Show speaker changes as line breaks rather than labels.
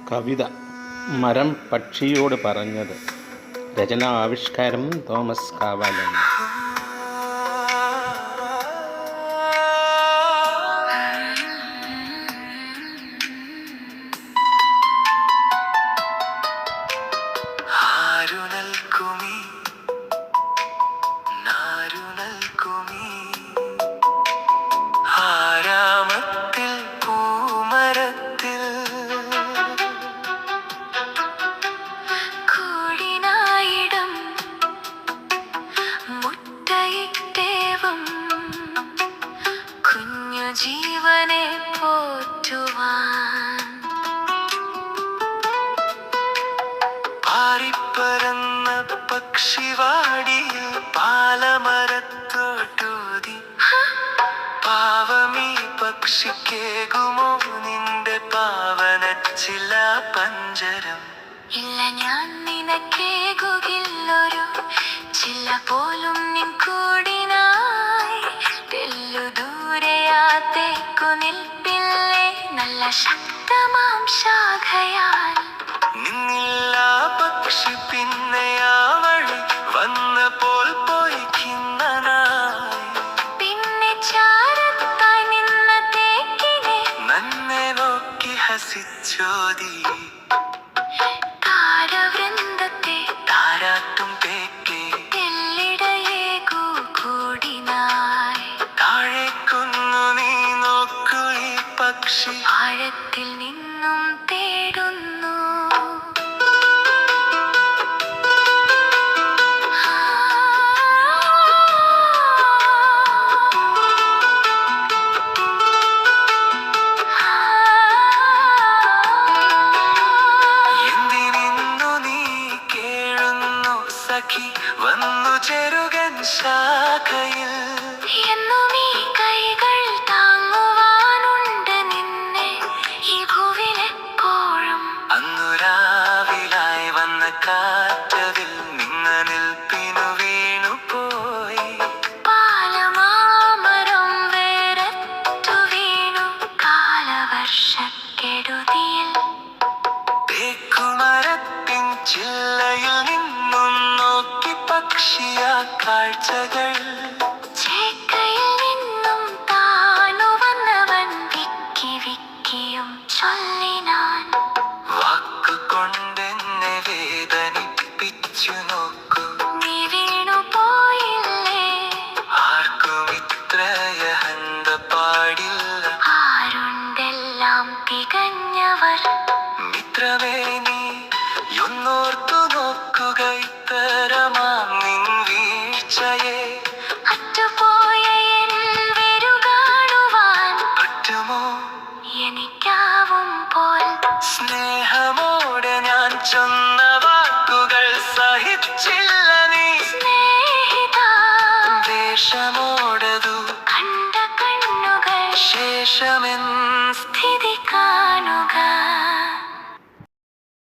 കവിത മരം പക്ഷിയോട് പറഞ്ഞത്. രചന ആവിഷ്കാരം തോമസ് കാവാലൻ.
ആരാമത്തിൽ പൂമരത്തിൽ കൂടിനായിടം മുട്ടയിട്ടേവം കുഞ്ഞു ജീവനെ പോറ്റുവാൻ പാറിപ്പറന്ന പക്ഷിവാടിയിൽ പാലമരത്തോട്ടൂതി പാവമീ പക്ഷിക്കേകുമോ നിന്റെ പാവനച്ചില പഞ്ചരം? ഇല്ല, ഞാൻ നിനക്കേകുകില്ലൊരു ചില പോലും നിൻ കൂടിനായി. തെല്ലു ദൂരെയാത്തേക്കു നിൽപ്പില്ലേ നല്ല ശക്തമാം ശാഖയാൽ. നിന്നില്ല പക്ഷി പിന്നെ ആ വഴി വന്നപ്പോൾ പോയി ഖിന്നനായി. പിന്നെ ചാരത്തായി നിന്ന തേക്കിനെ നന്നെ നോക്കി ഹസിച്ചോതി. താരവൃന്ദത്തെ താരാട്ടും തേക്കെ തെല്ലിടയേകൂ കൂടിനായി. താഴേക്കൊന്നു നീ നോക്കൂ, ഈ പക്ഷി ആഴത്തിൽ നിന്നും തേടുന്നു. വന്നു ചെറുകൻ ശാഖയിൽ എന്നും ഈ കൈകൾ താങ്ങുവാനുണ്ട് നിന്നെ ഈ ഭൂവിലെപ്പോഴും. അന്നു രാവിലായി വന്ന കാറ്റതിൽ നിന്ന നിൽപ്പിനു വീണുപോയി. പാലമാമരം വേരറ്റു വീണു കാലവർഷക്കെടുതിയിൽ. തേക്കുമരത്തിൻ ചില്ലയിൽ നിന്നും നോക്കി പക്ഷിയാ കാഴ്ചകൾ. ചേക്കയിൽ നിന്നും താനു വന്നവൻ വിക്കി വിക്കിയും ചൊല്ലിനാൻ. വാക്കുകൊണ്ടെന്നെ വേദനിപ്പിച്ചു നോക്കൂ, നീ വീണു പോയില്ലേ. ആർക്കും ഇത്രയഹന്ത പാടില്ല, ആരുണ്ടെല്ലാം തികഞ്ഞവർ. മിത്രമേ, നീ ഒന്നോർത്തു നോക്കുക ഇത്തരമാം നിൻ വീഴ്ചയെ. അറ്റുപോയ എൻ വെരുകാണുവാൻ പറ്റുമോ എനിക്കാവും പോൽ. സ്നേഹമോടെ ഞാൻ ചൊന്ന വാക്കുകൾ സഹിച്ചില്ല നീ സ്നേഹിത. ദേശമോടതു കണ്ട കണ്ണുകൾ ശേഷമെൻ